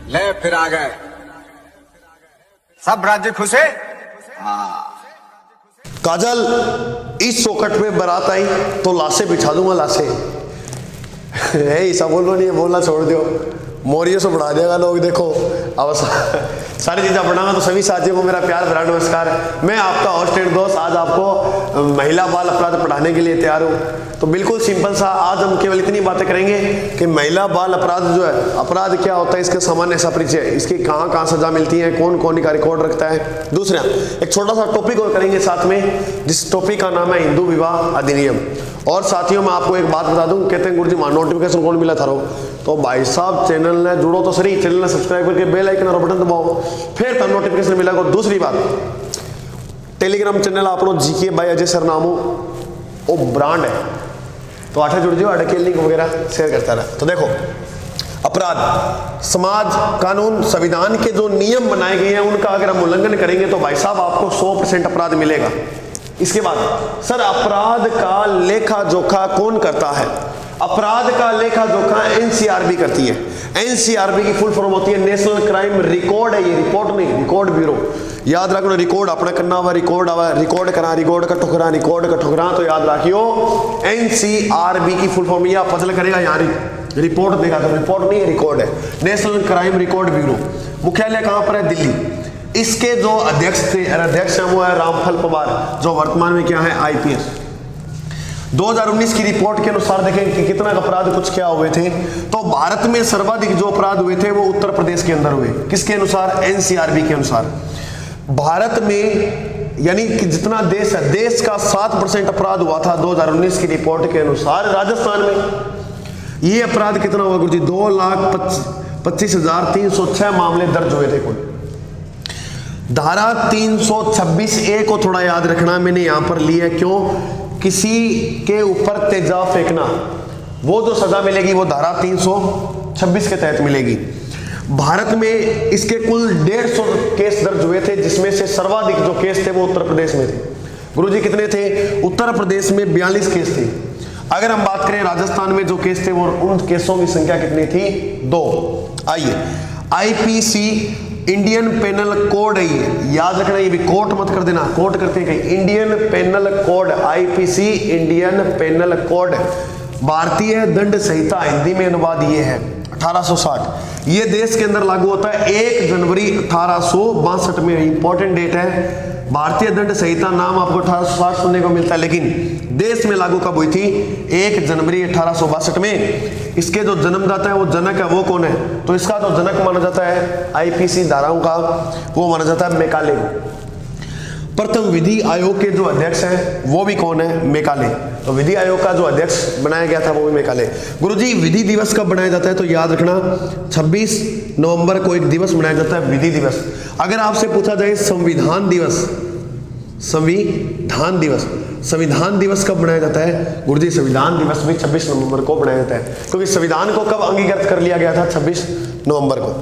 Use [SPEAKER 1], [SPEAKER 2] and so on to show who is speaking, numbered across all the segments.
[SPEAKER 1] ले फिर आ गए सब राज्य खुश है।
[SPEAKER 2] काजल, इस चौखट में बारात आई तो लाशे बिछा दूंगा, लाशे। ऐसा बोलो नहीं, बोलना छोड़ दो, मोरियों से बढ़ा देगा लोग। देखो अब सारी चीज़ें बढ़ाना। तो सभी साथियों को मेरा प्यार भरा नमस्कार। मैं आपका होस्ट एंड दोस्त आज आपको महिला बाल अपराध पढ़ाने के लिए तैयार हूँ। तो बिल्कुल सिंपल सा आज हम केवल इतनी बातें करेंगे कि महिला बाल अपराध जो है, अपराध क्या होता है, इसके सामान्य सा परिचय, इसकी कहाँ कहाँ सजा मिलती है, कौन कौन का रिकॉर्ड रखता है। दूसरा एक छोटा सा टॉपिक और करेंगे साथ में, जिस टॉपिक का नाम है हिंदू विवाह अधिनियम। और साथियों मैं आपको एक बात बता दूं, कहते हैं गुरुजी मान नोटिफिकेशन कौन मिला था रो, तो भाई साहब चैनल ने जुड़ो तो सही, चैनल ने सब्सक्राइब करके बेल आइकन और बटन दबाओ, फिर तब नोटिफिकेशन मिलेगा। और दूसरी बात, टेलीग्राम चैनल आपनो जीके बाय अजय सर नामो वो ब्रांड है, तो आठे जुड़ जाओ, अड़के लिंक वगैरह शेयर करता रहा। तो देखो अपराध, समाज, कानून, संविधान के जो नियम बनाए गए हैं उनका अगर हम उल्लंघन करेंगे तो भाई साहब आपको 100% अपराध मिलेगा। इसके बाद सर अपराध का लेखा जोखा कौन करता है? अपराध का लेखा जोखा एनसीआरबी करती है। एनसीआरबी की फुल फॉर्म होती है नेशनल क्राइम रिकॉर्ड है, ये रिपोर्ट नहीं, रिकॉर्ड ब्यूरो। याद रखना, रिकॉर्ड अपना करना हुआ, रिकॉर्ड आवा, रिकॉर्ड करा, रिकॉर्ड का ठुकरा, रिकॉर्ड का ठुकरा। तो याद रखियो एनसीआरबी की फुल फॉर्म, या पता करेगा यहाँ रिपोर्ट देगा तो रिपोर्ट नहीं है, रिकॉर्ड है, नेशनल क्राइम रिकॉर्ड ब्यूरो। मुख्यालय कहाँ पर है? दिल्ली। इसके जो अध्यक्ष थे, अध्यक्ष है वो है रामफल पवार, जो वर्तमान में क्या है आईपीएस। 2019 की रिपोर्ट के अनुसार देखें कि कितना अपराध कुछ क्या हुए थे, तो भारत में सर्वाधिक जो अपराध हुए थे वो उत्तर प्रदेश के अंदर हुए। किसके अनुसार? एनसीआरबी के अनुसार। भारत में यानी कि जितना देश है, देश का 7% अपराध हुआ था 2019 की रिपोर्ट के अनुसार। राजस्थान में ये अपराध कितना हुआ गुरुजी? 2,25,306 मामले दर्ज हुए थे कुल। धारा 326A को थोड़ा याद रखना, मैंने यहां पर लिया क्यों? किसी के ऊपर तेजाब फेंकना, वो जो सजा मिलेगी वो धारा 326 के तहत मिलेगी। भारत में इसके कुल 150 केस दर्ज हुए थे, जिसमें से सर्वाधिक जो केस थे वो उत्तर प्रदेश में थे। गुरुजी कितने थे? उत्तर प्रदेश में 42 केस थे। अगर हम बात करें राजस्थान में जो केस थे वो, उन केसों की संख्या कितनी थी? 2। आइए आईपीसी इंडियन पेनल कोड है, ये याद रखना, ये भी कोर्ट मत कर देना, कोर्ट करते हैं कहीं। Indian penal code, IPC Indian penal code, भारतीय दंड संहिता हिंदी में अनुवाद ये है 1860। ये देश के अंदर लागू होता है 1 जनवरी 1862 में, इंपॉर्टेंट डेट है। भारतीय दंड संहिता नाम आपको 1860 सुनने को मिलता है, लेकिन देश में लागू कब हुई थी? 1 जनवरी 1862 में। इसके जो जन्मदाता है वो जनक है, वो कौन है? तो इसका जो जनक माना जाता है आईपीसी धाराओं का, वो माना जाता है मैकाले। प्रथम विधि आयोग के जो अध्यक्ष हैं वो भी कौन है? मैकाले। तो विधि आयोग का जो अध्यक्ष बनाया गया था वो भी मैकाले। गुरुजी विधि दिवस कब बनाया जाता है? तो याद रखना 26 नवंबर को एक दिवस मनाया जाता है, विधि दिवस। अगर आपसे पूछा जाए संविधान दिवस, संविधान दिवस, संविधान दिवस कब बनाया जाता है? गुरुजी संविधान दिवस भी 26 नवंबर को बनाया जाता है, क्योंकि संविधान को कब अंगीकृत कर लिया गया था? 26 नवंबर को।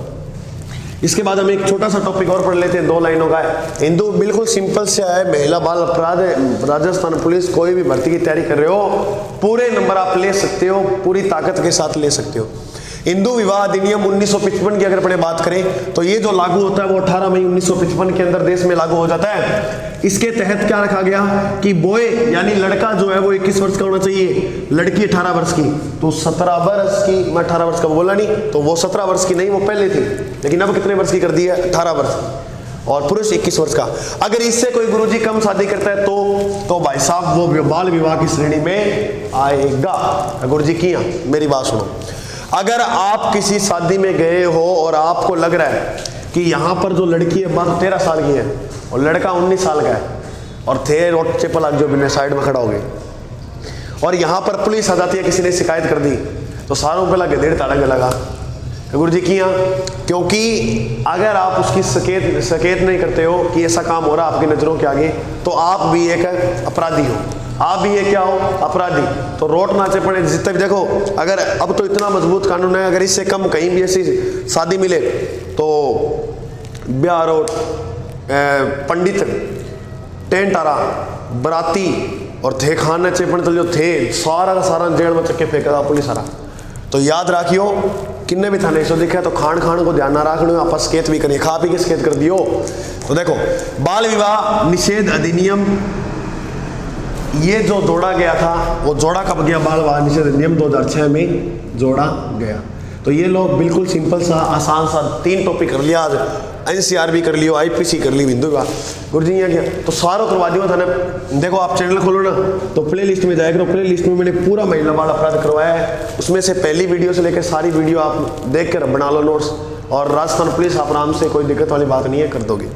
[SPEAKER 2] इसके बाद हम एक छोटा सा टॉपिक और पढ़ लेते हैं, 2 लाइनों का है। हिंदू बिल्कुल सिंपल से है, महिला बाल अपराध, राजस्थान पुलिस, कोई भी भर्ती की तैयारी कर रहे हो पूरे नंबर आप ले सकते हो, पूरी ताकत के साथ ले सकते हो। हिंदू विवाह अधिनियम 1955 की अगर अपने बात करें तो ये जो लागू होता है वो 18 मई 1955 के अंदर देश में लागू हो जाता है। इसके तहत क्या रखा गया कि बॉय यानी लड़का जो है वो 21 वर्ष का होना चाहिए, लड़की 18 वर्ष की। तो 17 वर्ष की, मैं 18 वर्ष का बोला नहीं, तो वो 17 वर्ष की नहीं, वो पहले थी, लेकिन अब कितने वर्ष की कर दी है? 18 वर्ष, और पुरुष 21 वर्ष का। अगर इससे कोई गुरुजी कम शादी करता है तो भाई साहब वो बाल विवाह की श्रेणी में आएगा। गुरुजी किया मेरी बात सुनो, अगर आप किसी शादी में गए हो और आपको लग रहा है कि यहाँ पर जो लड़की है मात्र 13 साल की है और लड़का 19 साल का है, और थे रोड चेपल जो बिना साइड में खड़ा हो गए, और यहाँ पर पुलिस आ जाती है, किसी ने शिकायत कर दी, तो सारों पे लगे 1.5 ताड़ंगे लगा। गुरुजी किया, क्योंकि अगर आप उसकी सकेत नहीं करते हो कि ऐसा काम हो रहा आपकी नजरों के आगे, तो आप भी एक अपराधी हो, आप भी ये क्या हो? अपराधी। तो रोट नाचे पड़े जितने भी देखो, अगर अब तो इतना मजबूत कानून है, अगर इससे कम कहीं भी ऐसी शादी मिले तो ब्याह रोट, पंडित, टेंट आरा, बराती और थे खाने चेपण तो जो थे सारा का सारा जेल में चक्के फेंका पुलिस आरा। तो याद रखियो किन्ने भी थाने सो दिखे तो खान को ध्यान ना रखना, आप स्केत भी करिए, खा पी के स्केत कर दियो। तो देखो बाल विवाह निषेध अधिनियम ये जो जोड़ा गया था वो जोड़ा कब गया, बाल विवाह निषेध अधिनियम 2006 में जोड़ा गया। तो ये लोग बिल्कुल सिंपल सा आसान सा 3 टॉपिक कर लिया आज, एनसीआर भी कर लियो, आईपीसी कर ली, हिंदू विवाह गुरु जी यहाँ क्या तो सारों करवा दियो था ना। देखो आप चैनल खोलो ना तो प्ले लिस्ट में जाएगा, प्ले लिस्ट में मैंने पूरा महिला बाल अपराध करवाया है, उसमें से पहली वीडियो से लेकर सारी वीडियो आप देख कर बना लो नोट्स, और राजस्थान पुलिस आप आराम से, कोई दिक्कत वाली बात नहीं है, कर दोगे।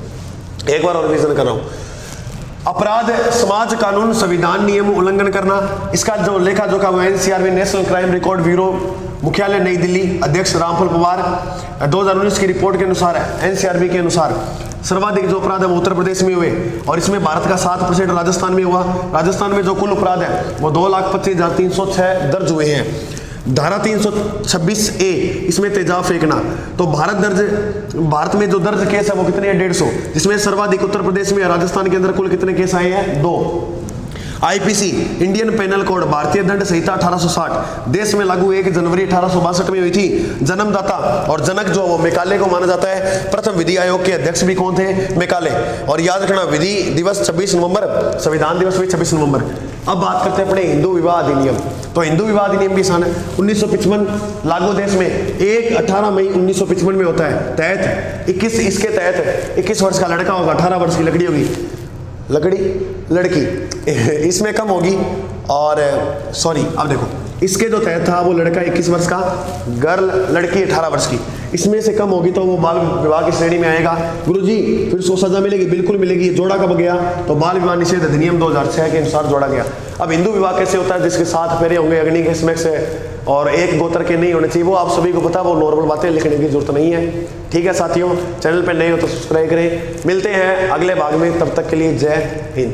[SPEAKER 2] एक बार और रिवीजन कर रहा हूँ। अपराध समाज कानून संविधान नियम उल्लंघन करना, इसका जो लेखा जोखा वो एनसीआर में नेशनल क्राइम रिकॉर्ड ब्यूरो मुख्यालय नई दिल्ली, अध्यक्ष रामफल पवार, 2019 की रिपोर्ट के अनुसार एनसीआरबी के अनुसार सर्वाधिक जो अपराध है वो उत्तर प्रदेश में हुए, और इसमें भारत का 7% राजस्थान में हुआ। राजस्थान में जो कुल अपराध है वो 2,25,306 दर्ज हुए हैं। धारा 326A इसमें तेजाब फेंकना, तो भारत में जो दर्ज केस है वो कितने हैं, 150, जिसमें सर्वाधिक उत्तर प्रदेश में, राजस्थान के अंदर कुल कितने केस आए हैं, 2। आईपीसी इंडियन पेनल कोड भारतीय दंड संहिता 1860 देश में लागू 1 जनवरी 1862 में हुई थी। जन्मदाता और जनक जो वो मेकाले को माना जाता है। प्रथम विधि आयोग के अध्यक्ष भी कौन थे, मेकाले। और याद रखना विधि दिवस 26 नवंबर, संविधान दिवस भी 26 नवंबर। अब बात करते हैं अपने हिंदू विवाह अधिनियम। तो हिंदू विवाह अधिनियम भी सन 1955 लागू देश में 18 मई 1955 में होता है। तहत 21 इसके तहत 21 वर्ष का लड़का होगा, 18 वर्ष की लड़की होगी, लड़की इसमें कम होगी, और सॉरी अब देखो इसके जो तहत था वो लड़का 21 वर्ष का, गर्ल लड़की 18 वर्ष की, इसमें से कम होगी तो वो बाल विवाह की श्रेणी में आएगा। गुरुजी फिर उसको सजा मिलेगी, बिल्कुल मिलेगी। जोड़ा कब गया, तो बाल विवाह निषेध अधिनियम 2006 के अनुसार जोड़ा गया। अब हिंदू विवाह कैसे होता है, जिसके 7 फेरे होंगे, अग्नि के स्मैक से, और एक गोत्र के नहीं होने चाहिए, वो आप सभी को पता, वो नॉर्मल बातें लिखने की जरूरत नहीं है। ठीक है साथियों, चैनल पर नए हो तो सब्सक्राइब करें। मिलते हैं अगले भाग में, तब तक के लिए जय हिंद।